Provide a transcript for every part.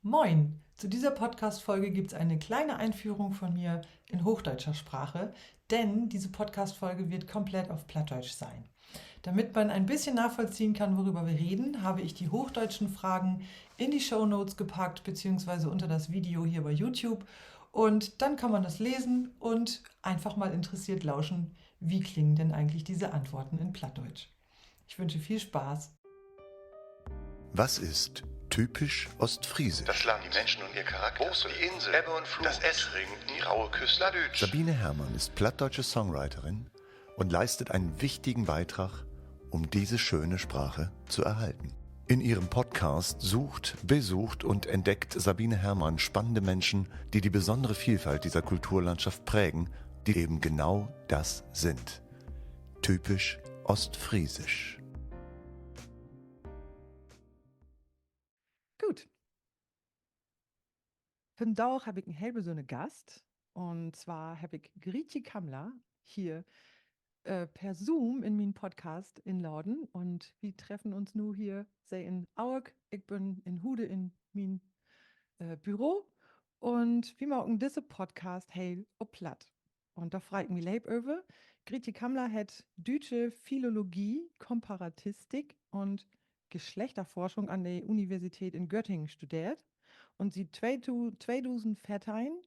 Moin! Zu dieser Podcast-Folge gibt es eine kleine Einführung von mir in hochdeutscher Sprache, denn diese Podcast-Folge wird komplett auf Plattdeutsch sein. Damit man ein bisschen nachvollziehen kann, worüber wir reden, habe ich die hochdeutschen Fragen in die Shownotes gepackt, beziehungsweise unter das Video hier bei YouTube. Und dann kann man das lesen und einfach mal interessiert lauschen, wie klingen denn eigentlich diese Antworten in Plattdeutsch. Ich wünsche viel Spaß. Was ist typisch ostfriesisch? Das Land, die Menschen und ihr Charakter, Mosel, die Insel, Ebbe und Flut, das Essring, die raue Küste, Ladütsch. Sabine Herrmann ist plattdeutsche Songwriterin und leistet einen wichtigen Beitrag, um diese schöne Sprache zu erhalten. In ihrem Podcast sucht, besucht und entdeckt Sabine Herrmann spannende Menschen, die die besondere Vielfalt dieser Kulturlandschaft prägen, die eben genau das sind. Typisch ostfriesisch. Gut. Vandaag heb ik een heel bijzondere Gast. Und zwar habe ich Grietje Kammler hier per Zoom in mijn Podcast inladen. Und wir treffen uns nu hier, zij in Auerk. Ich bin in Hude in mijn Büro. Und wir machen diese Podcast heel op Platt. Und da frage ich mich leib über. Grietje Kammler hat Deutsche Philologie, Komparatistik und Geschlechterforschung an der Universität in Göttingen studiert. Und sie 2014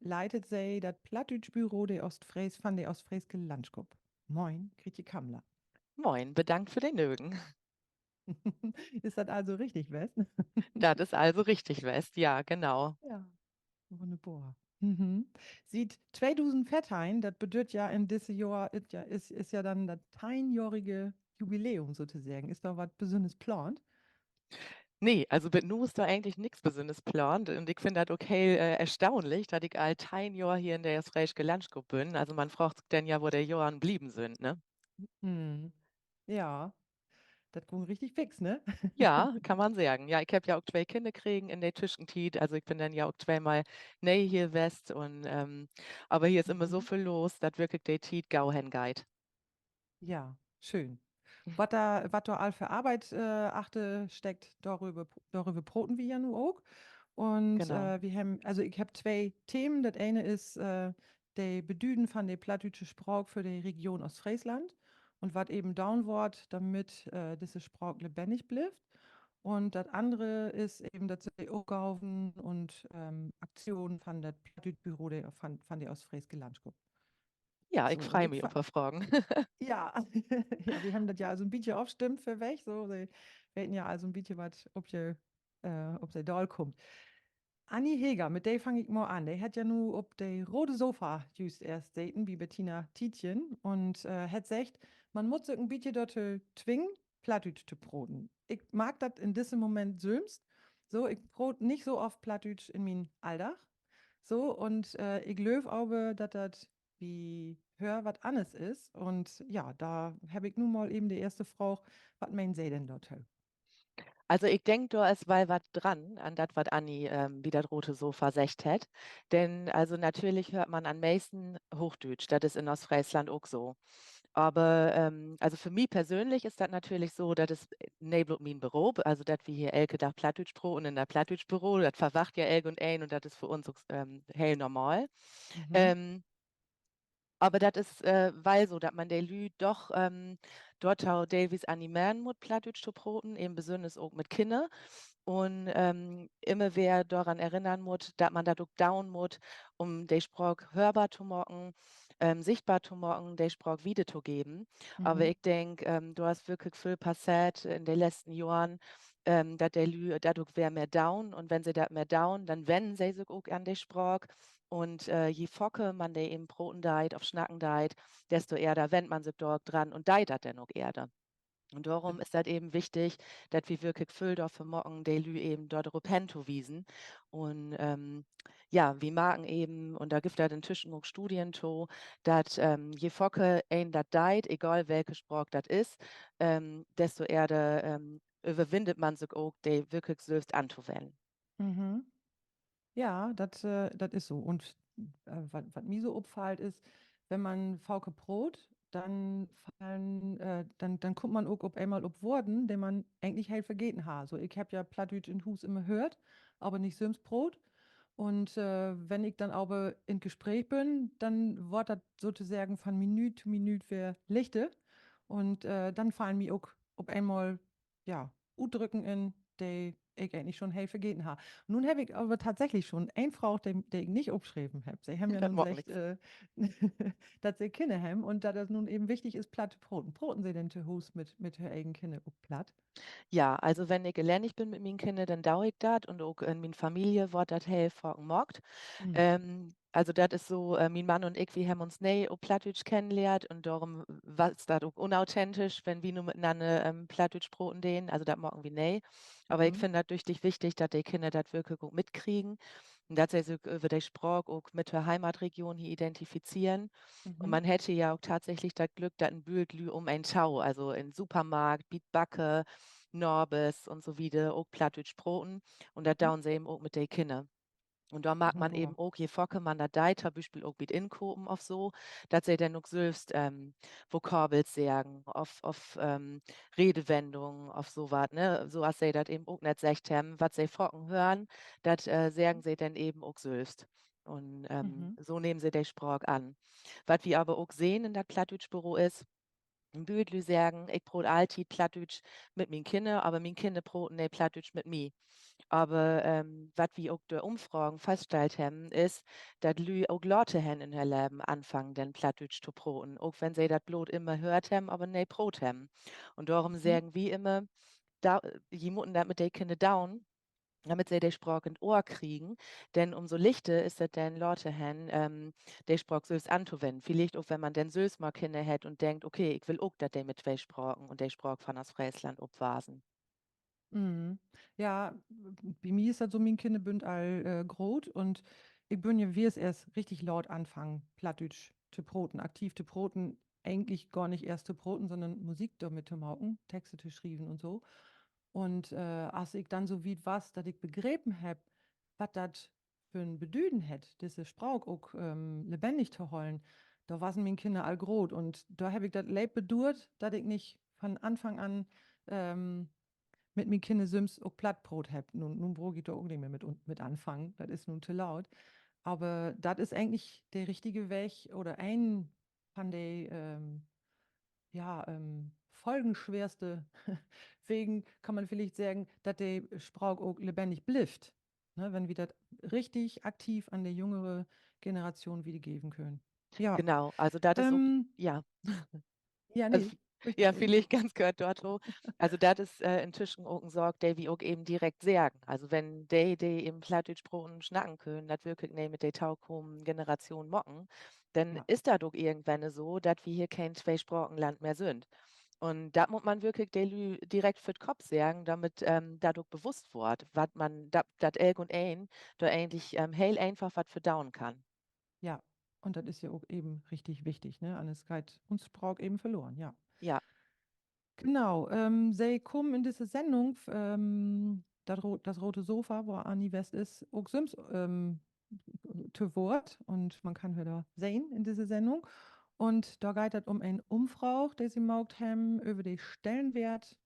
leitet sie das Plattdeutsch-Büro von der Ostfriesische Landschap. Moin, Grietje Kammler. Moin, bedankt für den Nögen. Ist das also richtig, Wes? Das ist also richtig, West. Ja, genau. Ja, wunderbar. Mhm. Sieht 2014, das bedeutet ja in diesem Jahr, ist ja dann das 10-jährige Jubiläum sozusagen. Ist da was Besonderes geplant? Nee, also mit nu ist da eigentlich nichts Besonderes geplant. Und ich finde das okay erstaunlich, dass ich all 10 Jahr hier in der Ostfriesische Landschap bin. Also man fragt sich dann ja, wo der Jahren blieben sind, ne? Hm. Ja, das ging richtig fix, ne? Ja, kann man sagen. Ja, ich habe ja auch 2 Kinder kriegen in der Zwischenzeit. Also ich bin dann ja auch zweimal nee hier West und aber hier ist immer so Mhm. viel los, dass wirklich der Tiet gau hingeit. Ja, schön. Was da all für Arbeit achte steckt, darüber broten wir ja nun auch. Und Genau. wir haben, also ich habe 2 Themen. Das eine ist der Bedüden von der plattdeutsche Sprache für die Region Ostfriesland und was eben downward, damit diese Sprache lebendig bleibt. Und das andere ist eben, dass die Aufgaben und Aktionen von der Plattdeutsch-Büro von der Ostfriesische Landschap. Ja, So, ich und freue ich, mich auf die Fragen. ja, ja, wir haben das ja also ein bisschen aufstimmt für weg. So, wir hätten ja also ein bisschen was, ob der Doll kommt. Anni Heger, mit der fange ich mal an. Der hat ja nur ob der rote Sofa just erst daten, wie Bettina Tietjen. Und hat gesagt, man muss sich ein bisschen dort zwingen, Plattdeutsch zu broten. Ich mag das in diesem Moment sömst. So, ich brot nicht so oft Plattdeutsch in mein Alltag. So, und ich löw auch, dass das wie hör was anderes ist. Und ja, da habe ich nun mal eben die erste Frage, was meinen Sie denn dort? Also ich denke, da ist weil was dran, an das, was Anni wie das rote Sofa secht hat. Denn also natürlich hört man am meisten Hochdeutsch, das ist in Ostfriesland auch so. Aber also für mich persönlich ist das natürlich so, dass es nebelt mein Büro, also das wie hier Elke da Plattdeutsch-Pro und in der Plattdeutsch-Büro, das verwacht ja Elke und ein und das ist für uns auch, hell normal. Mhm. Ähm, aber das ist, weil so, dass man der Lü doch dort auch Davies animieren muss, Plattdeutsch zu broten, eben besonders auch mit Kinder. Und immer wer daran erinnern muss, dass man da auch down muss, um die Sprache hörbar zu machen, sichtbar zu machen, die Sprache wieder zu geben. Aber Mhm. ich denke, du hast wirklich viel passiert in den letzten Jahren, dass der Lü, dadurch wäre mehr down. Und wenn sie da mehr down, dann wenden sie sich auch an die Sprache. Und je focke man der eben Broten deit, auf Schnacken deit, desto eher da wendet man sich dort dran und deit dat dann auch eher. Und darum ist das eben wichtig, dass wir wirklich viel dafür morgen die Lü eben dort Repento wiesen. Und ja, wir merken eben, und da gibt es inzwischen auch Studien zu, dass je focke ein dat deit, egal welche Sprache das ist, desto eher überwindet man sich auch, die wirklich selbst anzuwenden. Mhm. Ja, das ist so. Und was mir so auffällt, ist, wenn man Frauke Brot, dann kommt man auch auf einmal auf Worten, die man eigentlich halt vergeten hat. So, ich habe ja Plattdeutsch in Hus immer gehört, aber nicht Simsbrot. Und wenn ich dann aber in Gespräch bin, dann wird das sozusagen von Minute zu Minute wieder leichter. Und dann fallen mir auch auf einmal, ja, U-Drücken in, die ich eigentlich schon hey vergeten habe. Nun habe ich aber tatsächlich schon eine Frau, die ich nicht aufgeschrieben habe. Sie haben ja Das nun macht gesagt, nichts. dass sie Kinder haben und da das nun eben wichtig ist, platte Broten. Broten sie denn zu Hus mit her eigenen Kinder auf platt? Ja, also wenn ich alleinig bin mit meinen Kindern, dann dau ich das und auch in meiner Familie wird das hell mockt. Mhm. Also das ist so, mein Mann und ich, wir haben uns nie auf Plattdeutsch kennengelernt und darum war es das auch unauthentisch, wenn wir nur miteinander Plattdeutsch broten den, also das mocken wir nie. Aber ich Mhm. finde das richtig wichtig, dass die Kinder das wirklich auch mitkriegen und dass sie sich über die Sprache auch mit der Heimatregion hier identifizieren. Und Mhm. man hätte ja auch tatsächlich das Glück, dass ein Büdlü um ein Tau, also in Supermarkt, Bietbacke, Norbes und so wieder, auch Plattdeutsch broten und das Mhm. dauern sie eben auch mit den Kindern. Und da mag man Wunderbar. eben auch, je Focke man da deit, zum Beispiel auch mit Inkopen auf so, dass sie dann auch selbst Vokabels sagen, auf Redewendungen, auf so was, ne? So als sie das eben auch nicht sagt haben, was sie Focken hören, das sagen sie dann eben auch selbst. Und Mhm. so nehmen sie den Sprach an. Was wir aber auch sehen in das Plattdeutschbüro ist, ein Büdlü sagen, ich brot alltid Plattdeutsch mit min Kinder, aber min Kinder broten ne Plattdeutsch mit mi. Aber was wir auch durch Umfragen festgestellt haben, ist, dass Lü auch Leute haben in ihr Leben anfangen, den Plattdeutsch zu broten. Auch wenn sie das Blut immer hört haben, aber ne Brot haben. Und darum Mhm. sagen wir immer, da, je mutten das mit den Kindern down, damit sie die Sprache in Ohr kriegen. Denn umso lichter ist es denn, Leute haben, die Sprache selbst anzuwenden. Vielleicht auch, wenn man dann selbst mal Kinder hat und denkt, okay, ich will auch, dass die mit zwei Sprachen und die Sprache von aus Friesland obwasen. Mhm. Ja, bei mir ist das so, mein Kinder bünd all grot und ich bin ja, wie es erst richtig laut anfangen, Plattdeutsch zu proten, aktiv zu proten, eigentlich gar nicht erst zu proten, sondern Musik damit zu machen, Texte zu schreiben und so. Und als ich dann so weit was, dass ich begriffen hab, was das für ein Bedüden hätt, diese Sprach auch lebendig zu holen, da waren meine Kinder all grot und da habe ich das leid bedurrt, dass ich nicht von Anfang an ähm, mit mir Kinder Sims auch Plattbrot habt. Nun brauche ich da auch nicht mehr mit anfangen. Das ist nun zu laut. Aber das ist eigentlich der richtige Weg oder ein von der folgenschwerste Wegen kann man vielleicht sagen, dass der Sprach auch lebendig blifft. Ne, wenn wir das richtig aktiv an der jüngere Generation wiedergeben können. Ja, Genau, also das ist auch, ähm, ja. ja, Also, nee, ja, ich, vielleicht ganz gehört dort so. Also, das ist inzwischen auch ein Sorg, der wir auch eben direkt sagen. Also, wenn die im Plattdeutsch sprochen schnacken können, das wirklich nicht mit der taukum Generation mocken, dann ja. ist das doch irgendwann so, dass wir hier kein Zweisprachenland mehr sind. Und da muss man wirklich die Lü direkt für den Kopf sagen, damit dadurch bewusst wird, was man, das Elk und Ein, da eigentlich heel einfach was verdauen kann. Ja, und das ist ja auch eben richtig wichtig, ne? Anders geht uns Sprach eben verloren, ja. Ja, Genau, sie kommen in diese Sendung, das Rote Sofa, wo Anni West ist, auch Sims zu Wort und man kann wieder sehen in dieser Sendung. Und da geht es um eine Umfrage, die sie gemacht haben über den Stellenwert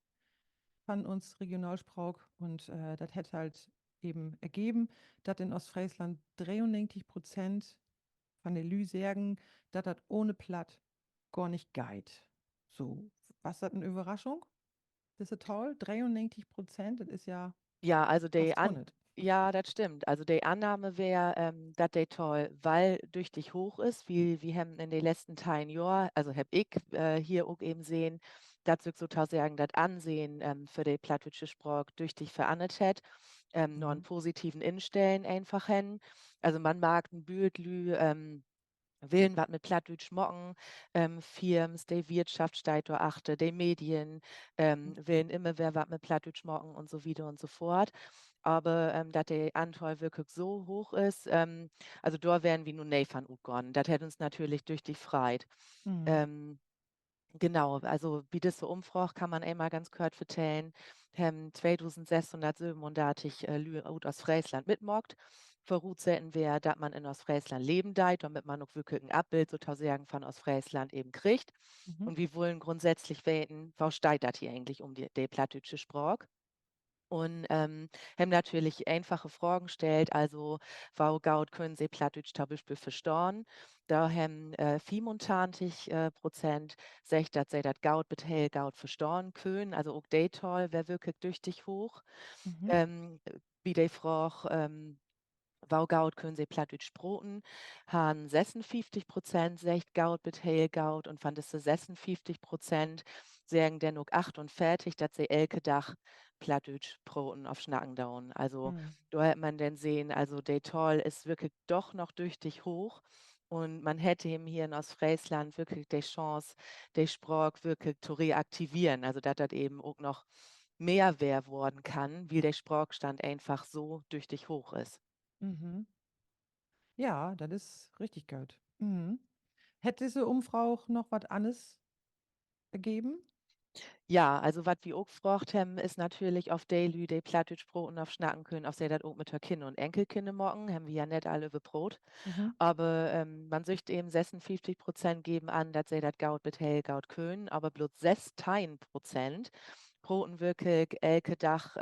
von uns Regionalsprach und das hat halt eben ergeben, dass in Ostfriesland 93% von den Lü sagen, dass das ohne Platt gar nicht geht. So, was ist das eine Überraschung? Das ist toll. 93%, das ist ja ja, also fast 100. ja, das stimmt. Also die Annahme wäre, dass der toll, weil tüchtig hoch ist, wie wir haben in den letzten 10 Jahren, also habe ich hier auch eben sehen, dass sich sozusagen das Ansehen für die plattdeutsche Sprache tüchtig verändert hat, nur einen Mhm. positiven Instellen einfach hin. Also man mag ein Büdlü, Willen wat mit Plattdeutsch mocken, Firms, die Wirtschaft steigt da achte, die Medien, willen immer wer wat mit Plattdeutsch mocken und so weiter und so fort. Aber dass der Anteil wirklich so hoch ist, also da wären wir nun nicht von utgone. Das hätte uns natürlich durch die Freit. Mhm. Ähm, Genau, also wie das so Umfrage kann man einmal ganz kurz vertellen, 2637 Lü out aus Friesland mitmogt. Voraussetzen wäre, dass man in Ostfriesland leben deit, damit man auch wirklich ein Abbild sozusagen von Ostfriesland eben kriegt. Mhm. Und wir wollen grundsätzlich weten, was steht das hier eigentlich um die plattdeutsche Sprache? Und haben natürlich einfache Fragen gestellt, also wo gaut können Sie Plattdeutsch zum Beispiel verstehen? Da haben 25% sagt, dass sie das gaut mit hell gaut verstehen können. Also auch der Teil wäre wirklich tüchtig hoch. Mhm. Wie die Frage, Wou Gaut können sie Plattdeutsch sprochen, han 56% sagt Gaut mit Heil Gaut und von diese 56% sagen dann auch 48, dass sie elke Dach Plattdeutsch sprochen auf Schnacken down. Also Mhm. da hat man dann sehen, also der Toll ist wirklich doch noch tüchtig hoch. Und man hätte ihm hier in Ostfriesland wirklich die Chance, die Sprache wirklich zu reaktivieren. Also dass das eben auch noch mehr wer worden kann, weil der Sprachstand einfach so tüchtig hoch ist. Mhm. Ja, das ist richtig gut. Mhm. Hätte diese Umfrau noch was anderes ergeben? Ja, also was wir auch gefragt haben, ist natürlich auf die Lü, die Plattdeutsch sprachen, auf schnacken können, auf sie das auch mit der Kinder und Enkelkinder morgen, haben wir ja nicht alle beprot. Mhm. Aber man sagt eben 56% geben an, dass sie das Gaut mit hell Gaut können, aber bloß 16% broten wirklich elke Dach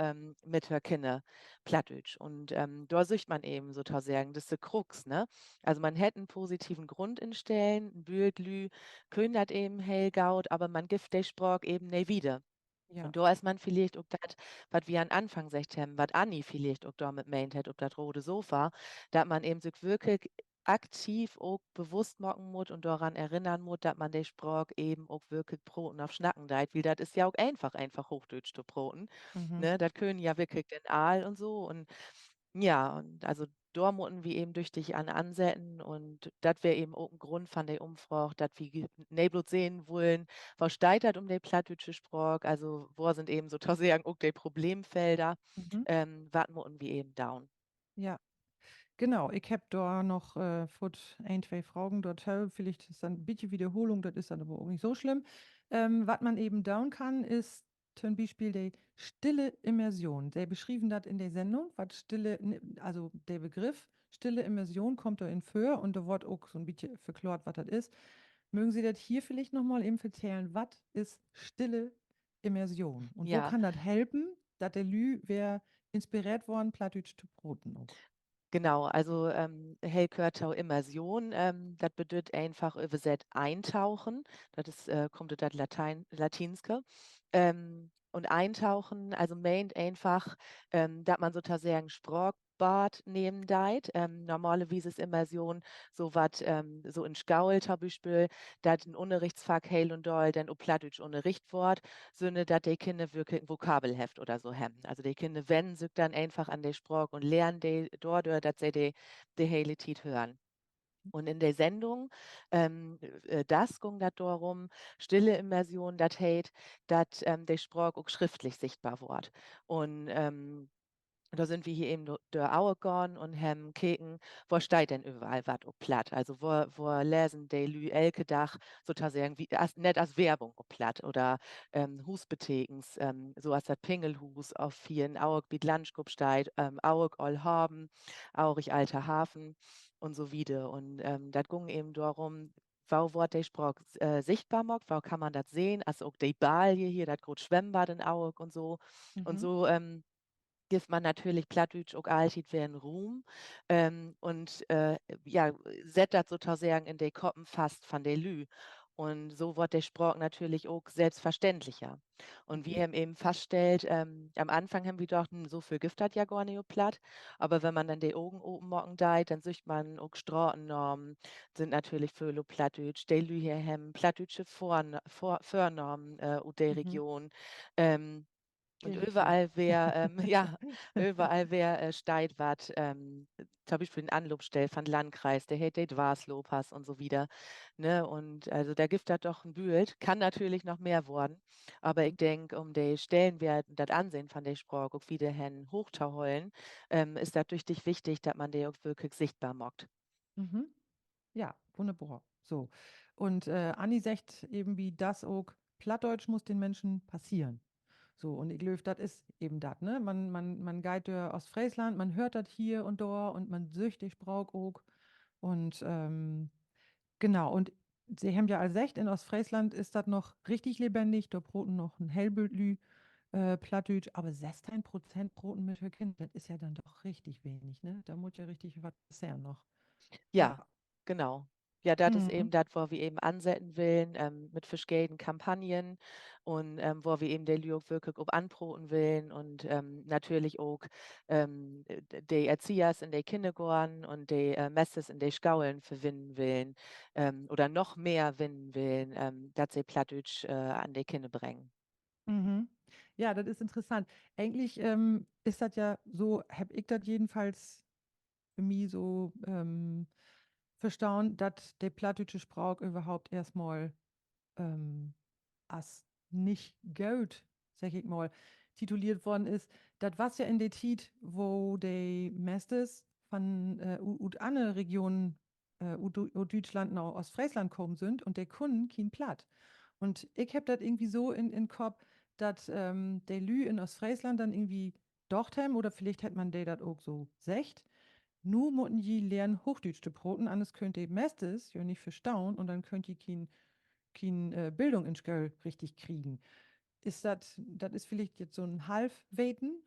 mit der Kinder Plattdeutsch. Und da sieht man eben sozusagen, das ist die Krux, ne? Also man hätte einen positiven Grund in Stellen, ein Bürdlü, können das eben hell Gaut, aber man gibt die Sprache eben nicht wieder. Ja. Und da ist man vielleicht auch das, was wir an Anfang gesagt haben, was Anni vielleicht auch damit meint hat, ob das rote Sofa, dass man eben sich wirklich aktiv auch bewusst machen muss und daran erinnern muss, dass man die Sprache eben auch wirklich Broten auf Schnacken deit, weil das ist ja auch einfach Hochdeutsch zu Broten, Mhm. ne, das können ja wirklich den Aal und so und ja, und also da müssen wir eben durch dich an ansetzen und das wäre eben auch ein Grund von der Umfrage, dass wir neblut sehen wollen, was steigt das um die plattdeutsche Sprache, also wo sind eben sozusagen auch die Problemfelder, Mhm. was müssen wir eben down. Ja. Genau, ich habe da noch ein, zwei Fragen dort. Vielleicht ist dann ein bisschen Wiederholung, das ist dann aber auch nicht so schlimm. Was man eben down kann, ist zum Beispiel die stille Immersion. Der beschrieben das in der Sendung, was also der Begriff stille Immersion kommt da in für und da wird auch so ein bisschen verklärt, was das ist. Mögen Sie das hier vielleicht nochmal eben erzählen, was ist stille Immersion und wo Ja. kann das helfen, dass der Lü wer inspiriert worden, Plattdeutsch zu broten auch? Genau, also Hellkörtau Immersion, das bedeutet einfach übersetzt eintauchen. Das ist, kommt das Latinske. Und eintauchen, also meint einfach, dass man sozusagen Sprachbad nehmen deit. Normalerweise ist Immersion so was, so in Gaul zum Beispiel, dass ein Unterrichtsfach Heil und Doll, dann ob Plattdeutsch Unterricht wird, sondern dass die Kinder wirklich ein Vokabelheft oder so haben. Also die Kinder wenden sich dann einfach an die Sprache und lernen die dort, dass sie die hele Zeit hören. Und in der Sendung, das ging das darum, stille Immersion, das heißt, dass die Sprache auch schriftlich sichtbar wird. Und da sind wir hier eben der Aue gegangen und haben gekeken, wo steht denn überall was auf Platt? Also wo lesen die Lü elke Dach sozusagen wie, nicht als Werbung auf Platt oder Husbetekens, so als das Pingelhus auf vielen Aueg wie Landskop steht, Aueg all haben, Aurich alter Hafen und so wieder. Und das ging eben darum, wo wird die Sprache sichtbar macht, wo kann man das sehen, also auch die Balje hier, das große Schwemmbad in Aueg und so. Und Mhm. so gibt man natürlich Plattdeutsch auch allzeit wie 'n Ruhm, und, ja, set dat sozusagen in de Koppen fast von de Lü. Und so wird der Sprach natürlich auch selbstverständlicher. Und wir Mhm. haben eben festgestellt, am Anfang haben wir gedacht: „Hm, so viel gibt das ja gar nicht auf Platt." Aber wenn man dann die Augen open machen deit, dann sieht man auch Straßennamen sind natürlich viel auf Plattdeutsch. Die Lü hier haben plattdeutsche Vornamen, u de Mhm. Region. Ähm und Kirchli. ja, überall wer steht wat, zum Beispiel 'n Anlaufstelle von Landkreis, der hält det Waslopas und so wieder, ne? Und also, da gibt das doch 'n Bühlt. Kann natürlich noch mehr worden, aber ich denke, um de Stellenwert und das Ansehen von der Sprache auch wieder hin hoch zu holen, ist das tüchtig wichtig, dass man die auch wirklich sichtbar macht. Mhm. Ja, wunderbar. So. Und Anni sagt eben, wie das auch, Plattdeutsch muss den Menschen passieren. So, und ich glaube, das ist eben das, ne? Man geht durch Ostfriesland, man hört das hier und da und man süchtig braucht auch. Und genau, und sie haben ja als echt, in Ostfriesland ist das noch richtig lebendig, da broten noch ein Hellbildlü, Plattdeutsch, aber 16% Broten mit für Kind, das ist ja dann doch richtig wenig, ne? Da muss ja richtig was passieren noch. Ja, Ja. genau. Ja, das ist Mhm. eben das, wo wir eben ansetzen wollen, mit verschiedenen Kampagnen und wo wir eben die Leute wirklich auch anproten wollen und natürlich auch die Erziehers in die Kindergärten und die Messers in die Schulen verwenden wollen oder noch mehr winnen wollen, dass sie Plattdeutsch an die Kinder bringen. Mhm. Ja, das ist interessant. Eigentlich ist das ja so, habe ich das jedenfalls für mich so verstanden, dass der plattdeutsche Sprach überhaupt erstmal als nicht gut, sag ich mal, tituliert worden ist. Das war ja in der Zeit, wo die Meisters von ut andere Regionen, ut Deutschland nach Ostfriesland gekommen sind und der Kunden kein Platt. Und ich habe das irgendwie so in Kopf, dass der Lü in Ostfriesland dann irgendwie docht haben, oder vielleicht hätte man der das auch so secht. Nu mutten die lernen Hochdeutsch zu broten, anders könnt ihr Mestes ja nicht verstauen und dann könnt ihr kein Bildung in Schöll richtig kriegen. Das ist vielleicht jetzt so ein Halbweten,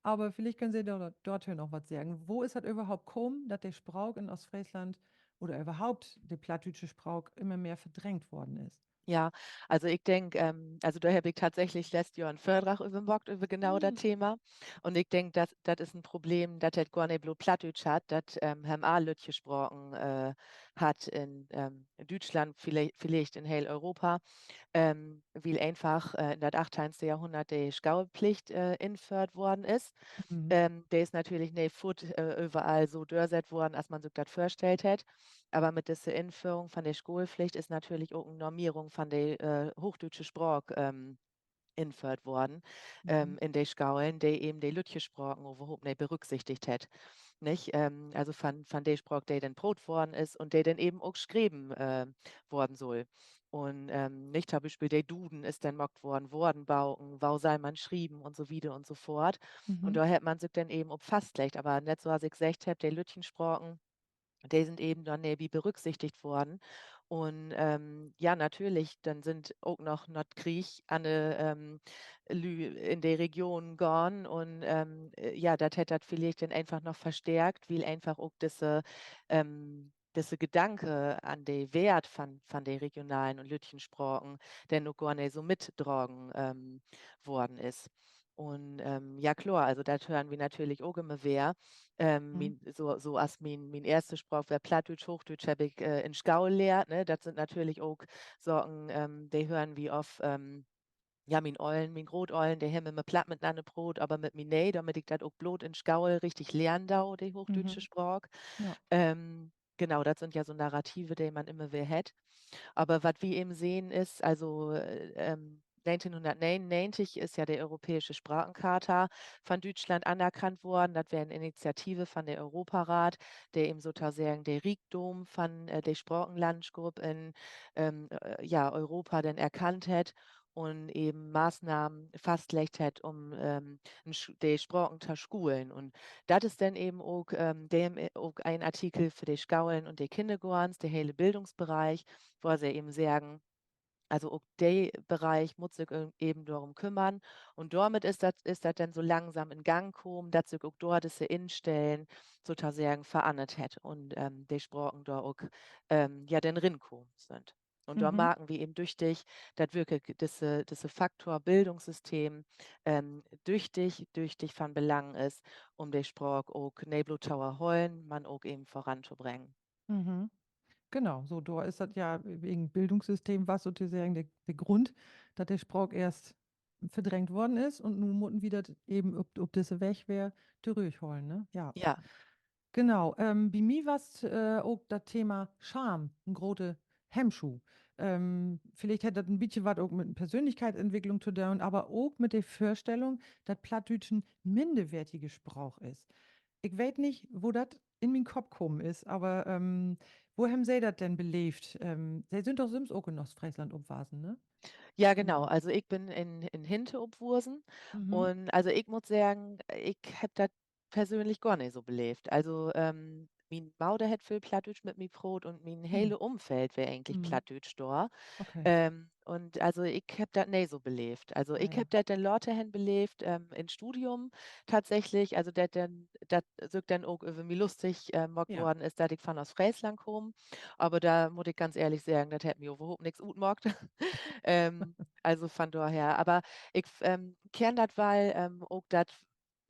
aber vielleicht können Sie dort noch was sagen. Wo ist das überhaupt gekommen, dass der Sprach in Ostfriesland oder überhaupt der plattdeutsche Sprach immer mehr verdrängt worden ist? Ja, also ich denke, also da habe ich tatsächlich letztes Jahr einen Vortrag übermockt über genau das Hm. Thema. Und ich denke, das ist ein Problem, das gar nicht bloß Plattdeutsch hat, das haben auch Leute gesprochen hat in Deutschland, vielleicht in heel Europa, weil einfach in das 18. Jahrhundert die Schauepflicht eingeführt worden ist. Mhm. Der ist natürlich nicht Foot überall so durchgesetzt worden, als man sich das vorgestellt hat. Aber mit dieser Einführung von der Schulpflicht ist natürlich auch eine Normierung von der hochdeutsche Sprache eingeführt worden Mhm. in den Schulen, die eben die Lütje Sprachen überhaupt nicht berücksichtigt hat. Nicht? Also von der Sprache, die dann Brot worden ist und die dann eben auch geschrieben worden soll. Und nicht zum Beispiel der Duden ist dann mockt worden, Wordenbauken, wo soll man schrieben und so wieder und so fort. Und Mhm. da hat man sich dann eben auch fastlegt, aber nicht so, als ich gesagt habe, die Lütchensprachen, die sind eben dann wie berücksichtigt worden. Und ja, natürlich, dann sind auch noch Nordkrieg an in der Region gegangen und ja, das hätte das vielleicht dann einfach noch verstärkt, weil einfach auch diese Gedanke an den Wert von den regionalen und Lütchensprachen, der noch gar nicht so mittragen worden ist. Und ja klar, also das hören wir natürlich auch immer wer. Mhm. So als mein erster Sprach wäre Plattdeutsch, Hochdeutsch habe ich in Schau gelehrt. Ne? Das sind natürlich auch Sorgen, die hören wie oft, ja, mein Groteulen, der haben immer platt miteinander Brot, aber mit mir nee, damit ich das auch bloß in Schau richtig lernen da, die hochdeutsche Mhm. Sprach. Ja. Genau, das sind ja so Narrative, die man immer wer hat. Aber was wir eben sehen ist, also 1999 ist ja die Europäische Sprachencharta von Deutschland anerkannt worden. Das wäre eine Initiative von der Europarat, der eben sozusagen der Reichtum von der Sprachenlandschaft in ja, Europa dann erkannt hat und eben Maßnahmen festgelegt hat, um die Sprachen zu schulen. Und das ist dann eben auch ein Artikel für die Schulen und die Kindergartens, der hele Bildungsbereich, wo sie eben sagen, also auch der Bereich muss sich eben darum kümmern. Und damit ist das dann so langsam in Gang gekommen, dass sich auch dort diese Innenstellen sozusagen verändert hat und die Sprachen da auch ja dann rinkommen sind. Und da Mhm. merken wir eben durch dass wirklich diese Faktor Bildungssystem durch dich von Belang ist, um die Sprache auch nicht Tower heulen, man auch eben voranzubringen. Mhm. Genau, so, da ist das ja wegen Bildungssystem was sozusagen der Grund, dass der Sprach erst verdrängt worden ist und nun mutten wieder eben, ob das weg wäre, durchholen, ne? Ja, Ja, genau. Bei mir war auch das Thema Scham, ein großer Hemmschuh. Vielleicht hätte das ein bisschen was auch mit Persönlichkeitsentwicklung zu tun, aber auch mit der Vorstellung, dass Plattdeutsch ein minderwertiger Sprach ist. Ich weiß nicht, wo das in meinen Kopf gekommen ist. Aber wo haben Sie das denn belebt? Sie sind doch Sims auch in Ostfriesland umfassen, ne? Ja, genau. Genau. Also, ich bin in Hinte opwuchsen Mhm. und also, ich muss sagen, ich habe das persönlich gar nicht so belebt. Also, mein Mauder hat viel Plattdeutsch mit mir Brot und mein Hm. hele Umfeld wäre eigentlich Mhm. Plattdeutsch da. Okay. Und also, ich habe das nicht so belebt. Also, Ah ich habe ja. das dann Lortehen belebt, im Studium tatsächlich. Also, das sogt dann auch über mich lustig, gemacht Ja. worden ist, dass ich von aus Friesland komme. Aber da muss ich ganz ehrlich sagen, das hat mir überhaupt nichts utmagt. Also, von daher. Aber ich kenne das, weil, auch das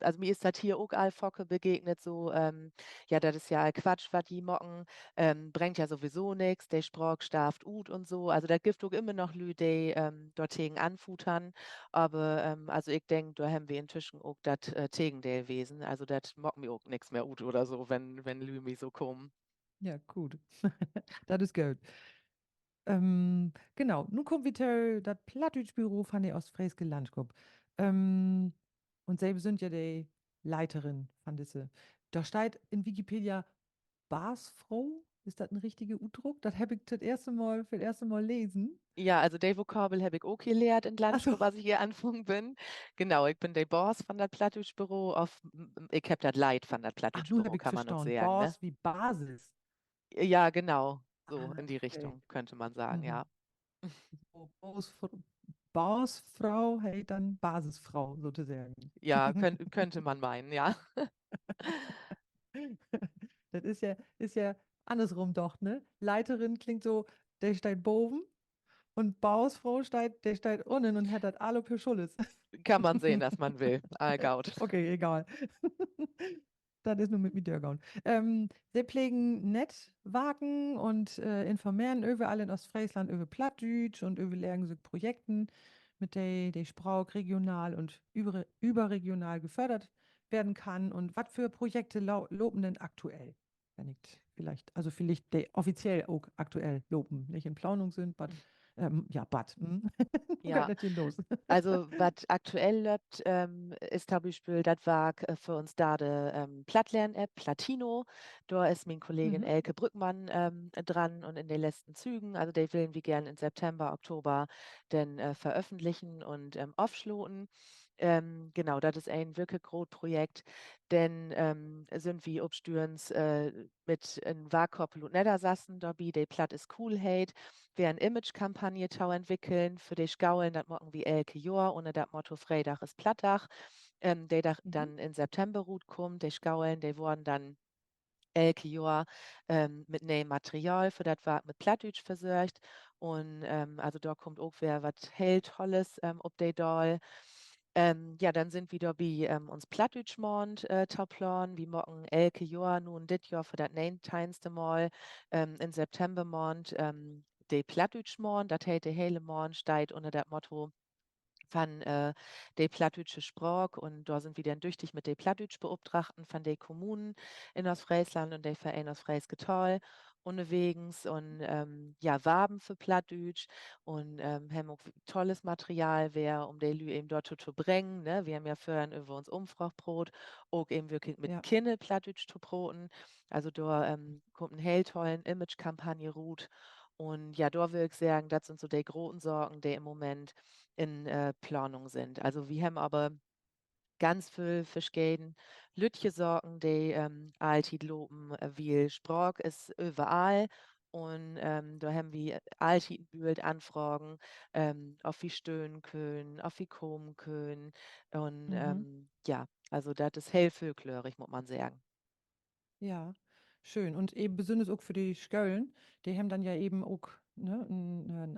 also, mir ist das hier auch all Focke begegnet so, ja, das ist ja all Quatsch, was die mocken, bringt ja sowieso nix, der Sprach starft ut und so. Also, da gibt auch immer noch Lü, die, dortegen anfuttern. Aber, also, ich denke, da haben wir inzwischen auch das Tegendeel Wesen. Also, das mockt mir auch nix mehr ut oder so, wenn Lü mi so kommen. Ja, gut. Das ist gut. Genau, nun kommt wieder das Plattdeutsch-Büro von der Ostfriesche Landgruppe. Und selber sind ja die Leiterin von diese. Da steht in Wikipedia Basfrau. Ist das ein richtiger Udruck? Das habe ich für das erste Mal lesen. Ja, also de Vokabel habe ich auch gelehrt in Also, Landstuhl, als ich hier angefangen bin. Genau, ich bin der Boss von das Plattdeutsch-Büro ich habe das Leid von das ach, nun Plattdeutsch-Büro, habe ich kann man auch verstanden. sagen, ne? Bas wie Basis. Ja, genau, so Ah, in die okay. Richtung könnte man sagen, Mhm. ja. So, Bausfrau, hey, dann Basisfrau sozusagen. Ja, könnte man meinen, ja. Das ist ja andersrum doch, ne? Leiterin klingt so, der steht boven und Bausfrau steht, der steht unten und hat das alle für Schulles. Kann man sehen, dass man will. Allgaut. Okay, egal. Das ist nur mit mir durchgegangen. Sie pflegen Netzwerken und informieren überall in Ostfriesland über Plattdeutsch und über lernende Projekten, mit der die Sprache regional und überregional gefördert werden kann. Und was für Projekte loben denn aktuell? Wenn ich also vielleicht die offiziell auch aktuell loben, nicht in Planung sind, but, ja, but. Wo geht Ja. das hier los? Also, was aktuell läuft, ist zum Beispiel, das war für uns da die Plattlern-App Platino. Da ist mein Kollegin Mhm, Elke Brückmann dran und in den letzten Zügen. Also, die wollen wir gerne in September, Oktober dann veröffentlichen und offloaden. Genau, das ist ein wirklich großes Projekt. Denn sind wir obstürens mit in Warkoppel und Niedersassen, dabei die Platt ist cool hate wir eine Imagekampagne tau entwickeln für die Skaulen, das machen wir elke Jahr unter das Motto Freitag ist Plattdach, der mhm, dann in September gut kommt. Die Skaulen, die wurden dann elke Jahr mit neuem Material für das war mit Plattdeutsch versorgt. Und also da kommt auch wer was hell Tolles ob die Doll. Ja, dann sind wir da bei uns Plattdeutschmond Tauplan, wie morgen elke Jahr nun dit Jahr für das neinteinste Mal in September Mond de Plattdeutschmond, das hält de hele Mond steht unter das Motto von de plattdütsche Sprach und da sind wir dann tüchtig mit de Plattdütsch-Beauftragten von de Kommunen in Ostfriesland und de Verein Ostfriesgetal unterwegs und ja, Waben für Plattdütsch und haben auch tolles Material, wer um de Lü eben dort zu bringen, ne? Wir haben ja vorhin über uns Umfrachbrot, auch eben wirklich mit ja. Kinne Plattdütsch zu broten. Also da kommt ein hell tollen Image-Kampagne Rut und ja, da will ich sagen, das sind so die großen Sorgen, die im Moment in Planung sind. Also wir haben aber ganz viel verschiedene Lütje Sorgen, die altid loben, wie Sprach ist überall. Und da haben wir altid bühlt Anfragen, auf wie stöhnen können, auf wie kommen können. Und Mhm. ja, also das ist hellfühlklörig, muss man sagen. Ja, schön. Und eben besonders auch für die Skölln, die haben dann ja eben auch ne,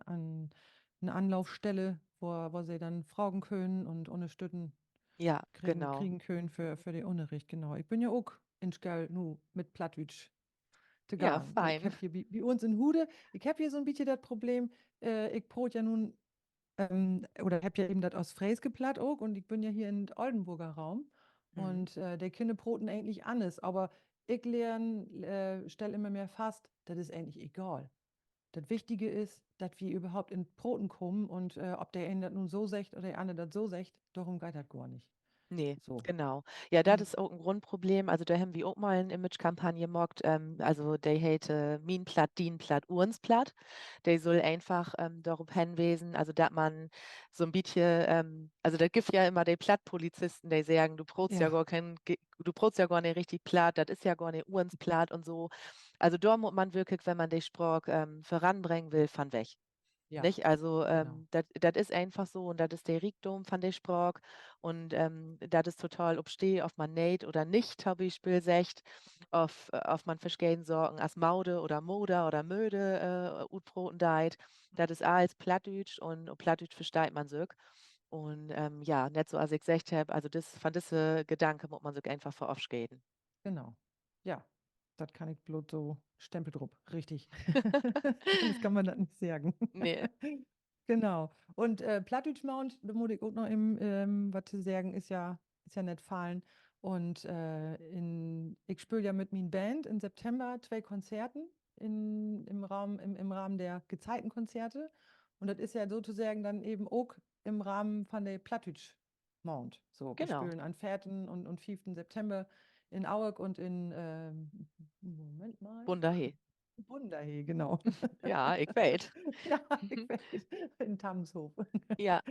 eine Anlaufstelle, wo sie dann fragen können und unterstützen Ja, genau. kriegen können für den Unterricht. Genau. Ich bin ja auch in Sköll nu mit Plattdeutsch zu Ja, gang. Weil ich fein. habe hier wie uns in Hude, ich habe hier so ein bisschen das Problem, ich brot ja nun oder habe ja eben das aus Fräske platt auch und ich bin ja hier in Oldenburger Raum Mhm. und der Kinder broten eigentlich alles, aber ich stelle immer mehr fest, das ist eigentlich egal. Das Wichtige ist, dass wir überhaupt in Broten kommen und ob der eine das nun so sagt oder der andere das so sagt, darum geht das gar nicht. Nee, So. genau. Ja, das Mhm. ist auch ein Grundproblem. Also, da haben wir auch mal 'ne Imagekampagne gemacht, also die heette „Mien platt, dien platt, Uhrens platt." Die soll einfach, darauf hinweisen, also, dass man so ein bisschen, also, da gibt ja immer die Plattpolizisten, die sagen: Ja, Du protst ja gar nicht richtig platt, das ist ja gar nicht Uhrens platt" und so. Also, da muss man wirklich, wenn man die Sprache, voranbringen will, von weg. ja, Nicht? Also, genau. das ist einfach so und das ist der Reichtum von der Sprache und, das ist total ob steh, ob man näht oder nicht, habe ich gesagt, auf man verschiedene Sorten als Maude oder Moder oder Möde, utbroten deit. Das ist alles Plattdütsch und Plattdütsch versteht man sich. Und, ja, nicht so als ich gesagt habe, also das von diese Gedanke muss man sich einfach verabschieden. Genau. Ja, das kann ich bloß so Stempel drauf. Richtig. Alles kann man das nicht sagen. Ne, Genau. Und Plattdeutsch Mount, da muss ich auch noch was zu sagen, ist ja nicht fallen. Und ich spiele ja mit meiner Band im September 2 Konzerten im Rahmen der Gezeitenkonzerte. Und das ist ja sozusagen dann eben auch im Rahmen von der Plattdeutsch Mount. So, wir genau. spielen an 4. und 5. September in Auerk und in, Moment mal, Wunderhe. Bundahe, genau. Ja, ich weiß. Ja, ich weiß, in Tamshof. Ja,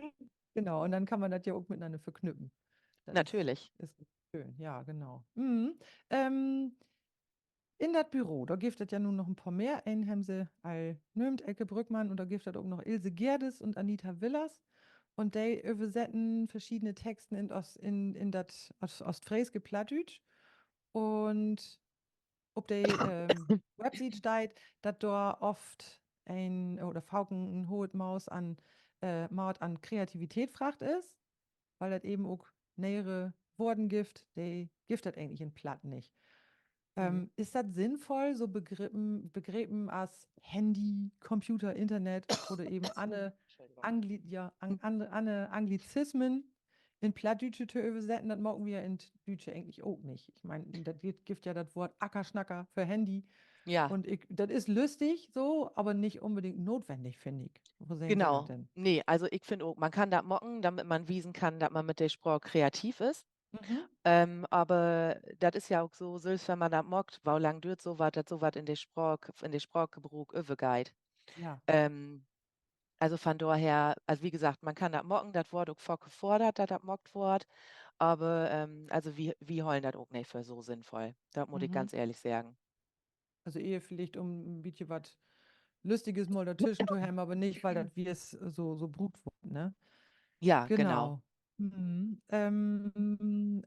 Genau, und dann kann man das ja auch miteinander verknüpfen. Das natürlich. ist schön, ja, genau. Mhm. Ähm, in das Büro, da gibt es ja nun noch ein paar mehr. Einen haben sie all nömt Elke Brückmann und da gibt es auch noch Ilse Gerdes und Anita Willers. Und die übersetzen verschiedene Texte in das Ostfriesische Plattdeutsch. Und auf der Website steht, dass da oft oder Fauken ein hohes Maß an Kreativität fracht ist, weil das eben auch nähere Worten gibt, die gibt das eigentlich in Platt nicht. Mhm. Ist das sinnvoll, so Begriffen als Handy, Computer, Internet oder eben Entschuldigung. andere Anglizismen in Plattdütsche zu übersetzen? Das mogen wir in Dütsche eigentlich auch nicht. Ich meine, das gibt ja das Wort Ackerschnacker für Handy Ja, und das ist lustig so, aber nicht unbedingt notwendig, finde ich. Wo sehen Sie das genau. denn? Ne, also ich finde auch, man kann das mocken, damit man wiesen kann, dass man mit der Sprache kreativ ist. Mhm. Aber das ist ja auch so, selbst wenn man das mockt, wie lang dürt so was, dass so was in der Sprachgebrauch übergeht. Ja. Ähm, also von daher, also wie gesagt, man kann das mocken, das Wort auch gefordert, dass das mockt wird, aber also wir holen das auch nicht für so sinnvoll. Das muss ich Mhm. ganz ehrlich sagen. Also eher vielleicht um ein bisschen was Lustiges mal dazwischen zu haben, aber nicht, weil das wie es so brut wird, ne? Ja, genau. Genau. Mhm.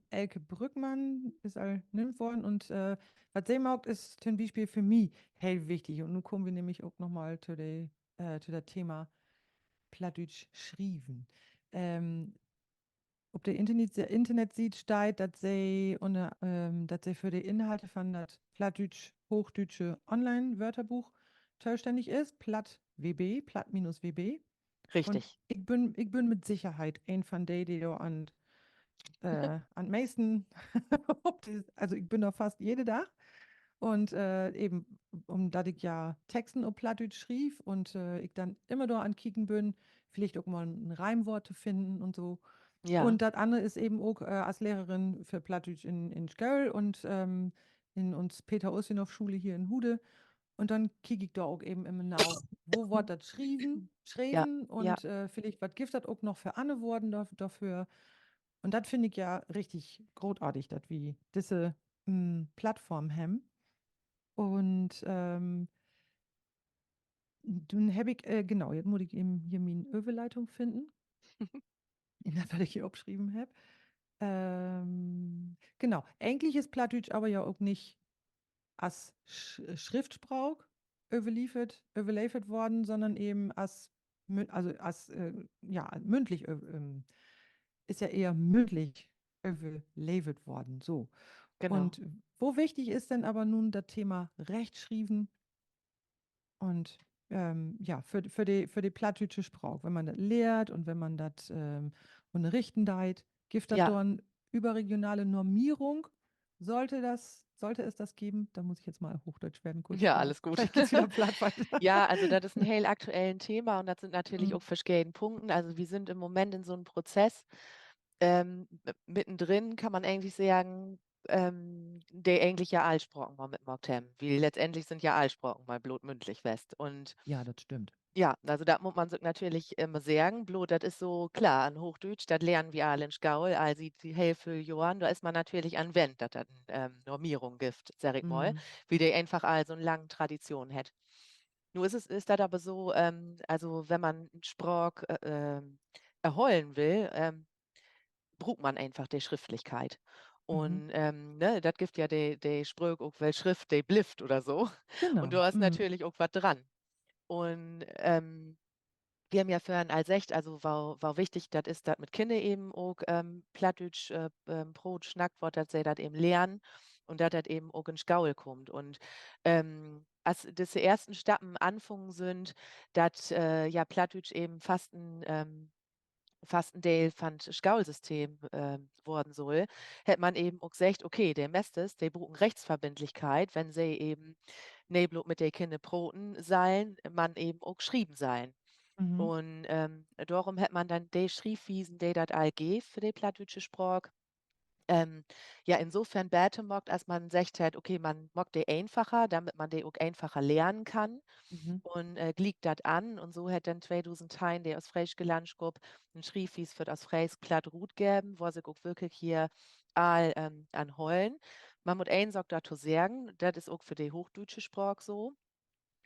Elke Brückmann ist all nimmt worden und was sie mag, ist zum Beispiel für mich hell wichtig. Und nun kommen wir nämlich auch nochmal zu der Thema Plattdeutsch schrieben. Ähm, ob der Internet sieht, steht, dass sie für die Inhalte von das Plattdeutsch-Hochdeutsche Online-Wörterbuch zuständig ist, Platt-WB. Und Richtig. ich bin mit Sicherheit ein von denen, die da an meisten, also ich bin da fast jede Tag. Und eben, dass ich ja Texten auf Plattdeutsch schrieb und ich dann immer da ankicken bin, vielleicht auch mal ein Reimwort zu finden und so. Ja, Und das andere ist eben auch als Lehrerin für Plattdeutsch in Skörl und in uns Peter-Ustinov-Schule hier in Hude. Und dann kicke ich da auch eben immer genau, wo wird das ja, schrieben ja, und vielleicht was gibt das auch noch für andere Worte dafür. Und das finde ich ja richtig großartig, dass wir diese Plattform haben. Und dann habe ich, genau, jetzt muss ich eben hier meine Überleitung finden, in der, was ich hier abgeschrieben habe. Genau, eigentlich ist Plattdeutsch aber ja auch nicht als Schriftsprach überliefert worden, sondern eben ja, mündlich, ist ja eher mündlich überliefert worden, so. genau. Und wo wichtig ist denn aber nun das Thema Rechtschreiben und ja, für die plattdeutsche Sprache, wenn man das lehrt und wenn man das unterrichten deit, gibt das Ja, dann überregionale Normierung? Sollte es das geben? Da muss ich jetzt mal Hochdeutsch werden, kurz. ja, alles gut. Vielleicht geht's wieder platt weiter. Ja, also das ist ein hell aktuellen Thema und das sind natürlich Mhm. auch verschiedene Punkte. Also wir sind im Moment in so einem Prozess, Mittendrin kann man eigentlich sagen, der eigentlich ja Aalsprochen mal mit Mogt hem. Wie letztendlich sind ja Aalsprochen mal bloß mündlich fest. Und Ja, das stimmt. ja, also da muss man sich natürlich immer sagen, bloß das ist so klar, an Hochdeutsch, das lernen wir alle in Gaul, also die Hälfte Johann, da ist man natürlich an Wend, dass das Normierung gibt, sag ich mal, Mhm. wie der einfach all so eine lange Tradition hat. Nur ist das aber so, also wenn man einen Sprach erholen will, braucht man einfach die Schriftlichkeit. Mhm. Und ne, das gibt ja die Sprüche auch, weil Schrift, die blifft oder so. Und Genau. da ist Mhm. natürlich auch was dran. Und wir haben ja vorhin als echt, also war wichtig, das ist das mit Kinder eben auch Plattdeutsch, Brot, Schnackwort, dass sie das eben lernen und dass das eben auch in Gaul kommt. Und als das die ersten Stappen anfangen sind, dass ja Plattdeutsch eben fast ein Teil von Gaul-System worden soll, hätte man eben auch gesagt, okay, der Mestes, die brauchen Rechtsverbindlichkeit, wenn sie eben nicht bloß mit der Kinder broten sein, man eben auch geschrieben sein. Mhm. Und darum hat man dann die Schriefwiesen, die das all geben für die plattdeutsche Sprache. Ja, insofern bäte mockt, als man sagt hat, okay, man mockt die einfacher, damit man die auch einfacher lernen kann Mhm. und gliegt das an. Und so hat dann 2010 der aus Freisch gelandet ein Schriefwies für das Freies platt Rut geben, wo sich auch wirklich hier all an heulen. Man muss eins auch dazu sagen, das ist auch für die hochdeutsche Sprache so.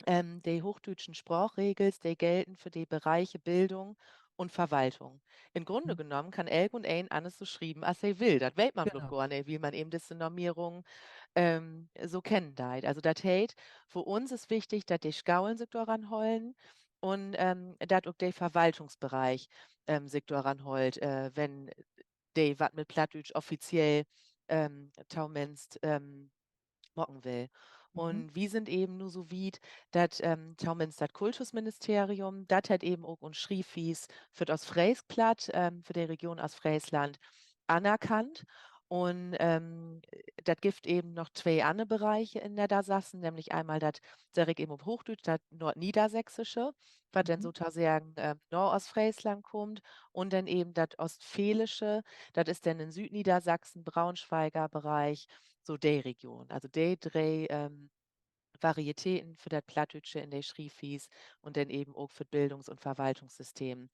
Die hochdeutschen Sprachregeln, die gelten für die Bereiche Bildung und Verwaltung. Im Grunde Mhm. genommen kann Elk und ein alles so schreiben, als er will. Das weiß man bloß Genau. gar nicht, wie man eben diese Normierung so kennen deit. Also das heißt, für uns ist wichtig, dass die Skaulen sich daran holen und dass auch der Verwaltungsbereich sich daran holt, wenn die was mit Plattdeutsch offiziell taumenst mocken will. Mhm. Und wir sind eben nur so weit, dass Taumens das Kultusministerium, das hat eben auch uns Schriefis für das Friesplatt, für die Region aus Friesland anerkannt. Und das gibt eben noch zwei andere Bereiche in der da Sassen, nämlich einmal das, sag ich eben auf Hochdeutsch, das Nordniedersächsische, was dann Mhm. sozusagen Nordostfriesland kommt, und dann eben das Ostfälische, das ist dann in Südniedersachsen, Braunschweiger Bereich, so die Region. Also die drei Varietäten für das Plattdeutsche in der Schriefis und dann eben auch für Bildungs- und Verwaltungssystem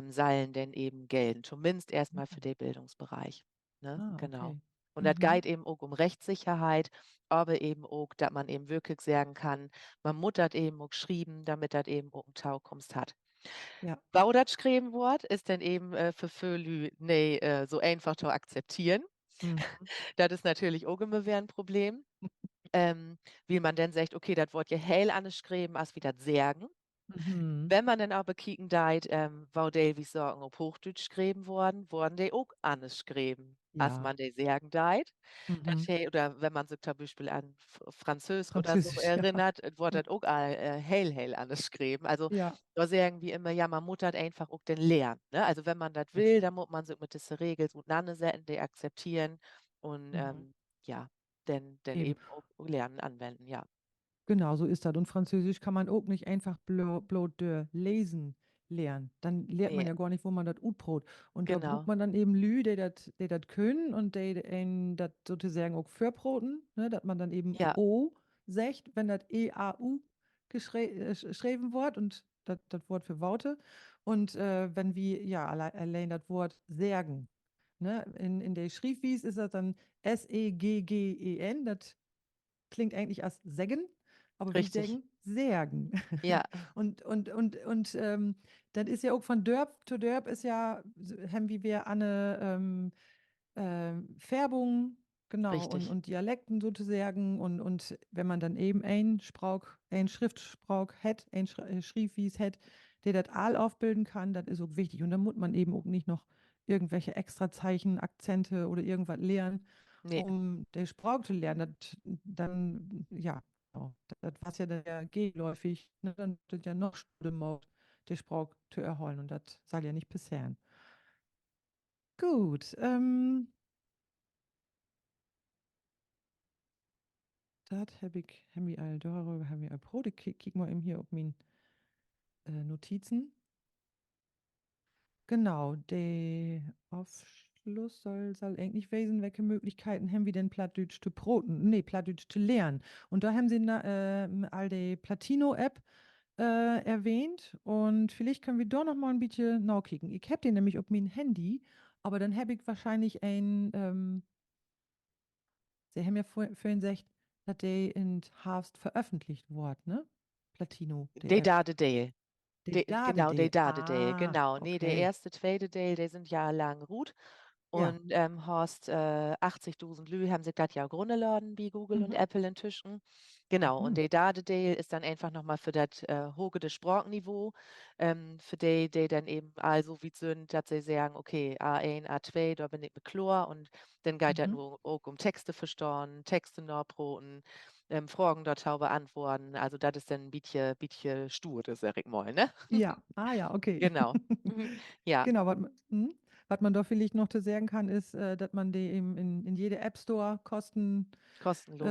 sollen denn eben gelten. Zumindest erstmal für den Bildungsbereich. Ne? Ah, Genau. okay. Und das Mhm. geht eben auch um Rechtssicherheit, aber eben auch, dass man eben wirklich sagen kann, man muss das eben auch schreiben, damit das eben auch einen Taukunft hat. Ja. Bau das Schrebenwort ist dann eben für Völü nee, so einfach zu akzeptieren. Mhm. Das ist natürlich auch immer wieder ein Problem. Ähm, Wie man dann sagt, okay, das Wort ja hell angeschrieben, als wie das Särgen. Mhm. Wenn man dann aber kicken deit, wo die, wie sagen, auf Hochdeutsch geschrieben worden, wurden die auch angeschrieben, als Ja. man die Särgen deit. Das Mhm. he oder wenn man sich zum Beispiel an Französisch oder so Französisch, ja. erinnert, wurde das auch all hell, hell angeschrieben. Also Ja. da sagen wir immer, ja, man muss das einfach auch den lernen. Ne? Also wenn man das will, dann muss man sich mit diesen Regeln auseinandersetzen, die akzeptieren und Mhm. ja, dann Eben. eben auch lernen, anwenden, ja. Genau, so ist das. Und Französisch kann man auch nicht einfach bloß lesen lernen. Dann lernt man Nee, ja gar nicht, wo man das utbrot. Und da braucht genau. man dann eben Lü, die das können und die einen das sozusagen auch verbroten, ne, dass man dann eben Ja, O sagt, wenn das E-A-U geschrieben wird und das Wort für Worte. Und wenn wir, ja, allein das Wort Särgen, ne, in der Schriefwies ist das dann S-E-G-G-E-N, das klingt eigentlich als Sägen, aber wie richtig. sägen? Särgen. Ja, Und das ist ja auch von Dörp zu Dörp ist ja, haben wir eine Färbung, genau, richtig. und Dialekten sozusagen. Und wenn man dann eben ein Schriftsprauch hat, ein Schriefwies hat, der das all aufbilden kann, das ist auch wichtig. Und dann muss man eben auch nicht noch irgendwelche Extrazeichen, Akzente oder irgendwas lernen, Ne, um den Sprach zu lernen. Dann, ja, genau, das war ja dann ja gegenläufig, ne? Dann wird ja noch schlimmer, den Sprach zu erholen. Und das soll ja nicht passieren. Gut, das haben wir all darüber, haben wir all Pro. Kick mal eben hier auf meine Notizen. Genau, der Aufschluss. Plus soll eigentlich wesen, welche Möglichkeiten haben wir denn Plattdeutsch zu broten? Nee, Plattdeutsch zu lernen. Und da haben sie all die Platino-App erwähnt und vielleicht können wir da noch mal ein bisschen nachkicken. Ich habe den nämlich auf mein Handy, aber dann habe ich wahrscheinlich sie haben ja vorhin gesagt, dass der in Harvest veröffentlicht wurde, ne? Platino, die De App. Dade Dale. Genau, de Die. Dade Dale, Ah, genau. Nee, der okay. erste, zweite Dale, die sind jahrelang gut. Ja. Und hast 80.000 Lü haben sich das ja runtergeladen bei Google und Mhm. Apple inzwischen. Genau, und Mhm. der Dade ist dann einfach nochmal für das hohe Sprachniveau, für die dann eben also wie sind, dass sie sagen, okay, A1, A2, da bin ich mit Chlor und dann geht das Mhm. nur auch um Texte verstehen, Texte nachbroten, Fragen dort beantworten. Also das ist dann ein bisschen stur, das sag ich mal, ne? Ja, ah ja, okay. Genau. Mhm. Ja, Genau, was man da vielleicht noch zu sagen kann, ist, dass man die in jede App Store kostenlos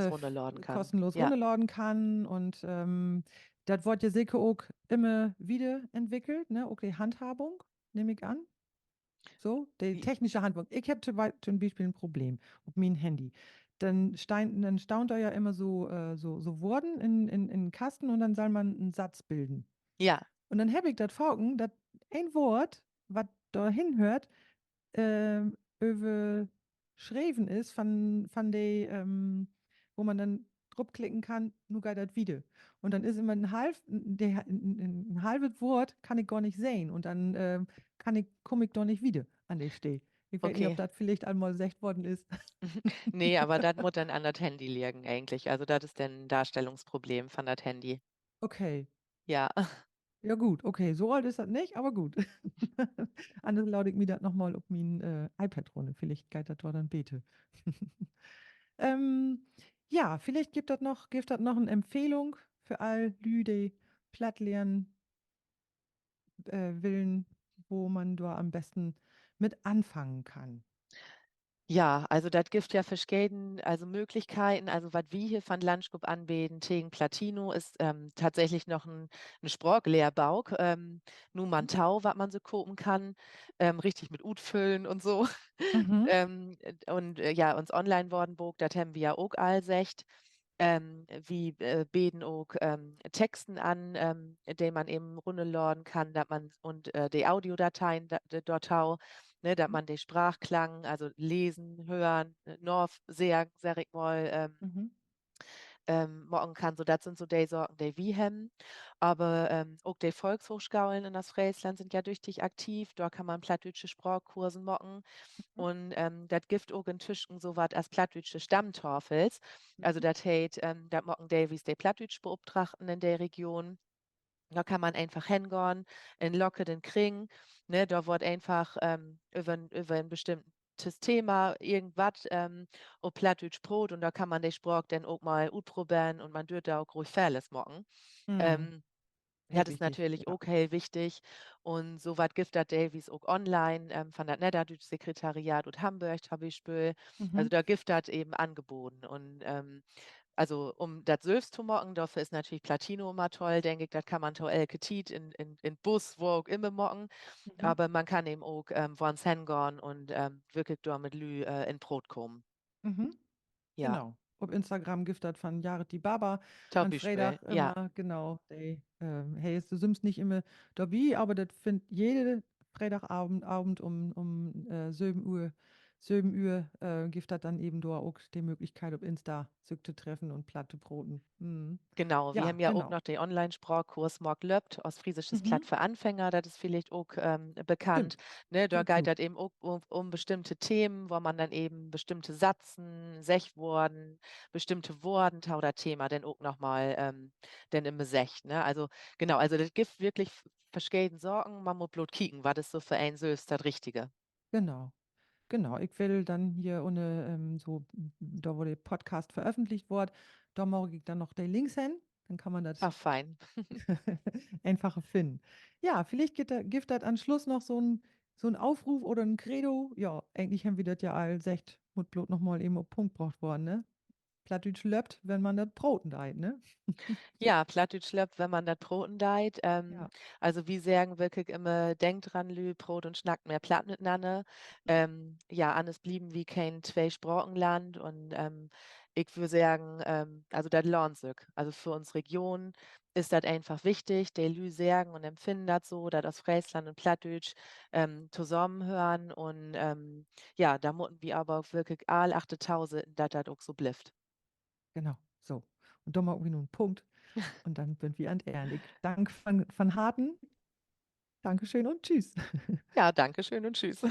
runterladen kann. kostenlos Ja, runterladen kann. Und das wird ja sicher auch immer wieder entwickelt, ne? Okay, Handhabung, nehme ich an. So, die wie, technische Handhabung. Ich habe zum Beispiel ein Problem mit meinem Handy. Dann staunt da ja immer so Worten in einen Kasten und dann soll man einen Satz bilden. ja, Und dann habe ich das Folgen, dass ein Wort, was da hinhört, überschrieben ist von der, wo man dann draufklicken kann, nur geht das wieder. Und dann ist immer ein halbes Wort kann ich gar nicht sehen und dann komme ich doch nicht wieder an der Stelle. Ich weiß nicht, ob okay. das vielleicht einmal gesagt worden ist. Nee, aber das muss dann an das Handy liegen eigentlich. Also das ist dann ein Darstellungsproblem von das Handy. Okay, Ja, ja gut, okay, so alt ist das nicht, aber gut. Anders lade ich mir das nochmal auf mein iPad runter. Vielleicht geht das dort dann bete. ähm, ja, vielleicht gibt das noch eine Empfehlung für all Lü, die platt lernen willen, wo man da am besten mit anfangen kann. ja, also das gibt ja verschiedene also Möglichkeiten. Also was wir hier von Lunchgroup anbieten, gegen Platino, ist tatsächlich noch ein Sprachlehrbuch, Mhm. Numantau, was man so gucken kann, richtig mit Ut füllen und so. Mhm. Ja, uns Online-Wardenburg, das haben wir ja auch all secht. Wie beten auch Texten an, die man eben runterladen kann, dass man und die Audiodateien dort hau, ne, dass man den Sprachklang, also lesen, hören, North sagen, sag ich mal, Mhm. machen kann. So, das sind so die Sorgen, die wir haben. Aber auch die Volkshochschulen in das Friesland sind ja tüchtig aktiv. Da kann man plattdeutsche Sprachkurse machen. Mhm. Und das gibt auch inzwischen so was als plattdeutsche Stammtafels. Also Mhm. das heißt, das machen die, wie es die Plattdeutsch beobtrachten in der Region. Da kann man einfach hingehen, in Locke den Kring, ne, da wird einfach über ein bestimmtes Thema irgendwas auf Plattdeutsch Brot und da kann man den Sprach dann auch mal utprobieren und man dürft da auch ruhig vieles machen. Mhm. Ähm, Hey, das ist wichtig, natürlich ja. auch hell wichtig und so was gibt das Davies auch online von der Niederdeutsche Sekretariat und Hamburg zum Beispiel. Also Mhm. da gibt das eben angeboten und also, um das selbst zu machen, dafür ist natürlich Platino immer toll, denke ich. Das kann man toll Ketit in Bus, wo auch immer machen. Mhm. Aber man kann eben auch woanders hingehen und wirklich da mit Lü in Brot kommen. Mhm. Ja, Genau. Auf Instagram gibt das von Jared die Baba zum an Beispiel. Freitag Ja, immer, genau. Hey, du simmst nicht immer dabei, aber das findet jede Freitagabend um 7 Uhr, 7 Uhr gibt das dann eben da auch die Möglichkeit, auf Insta sich zu treffen und Platte broten. Mhm. genau. Wir Ja, haben ja auch genau. noch den Online-Sprachkurs Morg Löbt, Ostfriesisches Mhm. Platt für Anfänger. Das ist vielleicht auch bekannt. Stimmt. Ne, da Gut, geht gut. das eben auch um bestimmte Themen, wo man dann eben bestimmte Satzen, Sechworden, bestimmte Worten oder Thema dann auch nochmal dann im Secht. Ne? Also genau, also das gibt wirklich verschiedene Sorgen. Man muss bloß kicken, was ist so für ein selbst das Richtige. Genau. Genau, ich will dann hier ohne da wo der Podcast veröffentlicht wurde, da mache ich dann noch die Links hin, dann kann man das Ach, fein. einfacher finden. Ja, vielleicht gibt das am Schluss noch so ein Aufruf oder ein Credo. Ja, eigentlich haben wir das ja all secht, muss bloß noch mal eben auf Punkt gebracht worden, ne? Plattdeutsch löppt, wenn man das Broten deit, ne? Ja, Plattdeutsch löppt, wenn man das Broten deit. Ja, Also wir sagen wirklich immer, denkt dran, Lü, Brot und schnackt mehr platt miteinander. Ja, anders blieben wie kein Zwei-Sprochenland und ich würde sagen, also das lohnt sich. Also für uns Region ist das einfach wichtig. Die Lü sagen und empfinden das so, dass das Friesland und Plattdeutsch zusammenhören und ja, da mutten wir aber auch wirklich all 8000, dass das auch so blifft. genau. So. Und da machen wir nun einen Punkt. Und dann sind wir an Erndig. Dank von Harten. Dankeschön und tschüss. Ja, danke schön und tschüss.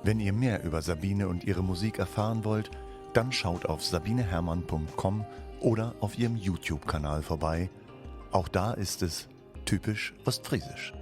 Wenn ihr mehr über Sabine und ihre Musik erfahren wollt, dann schaut auf sabinehermann.com oder auf ihrem YouTube-Kanal vorbei. Auch da ist es typisch ostfriesisch.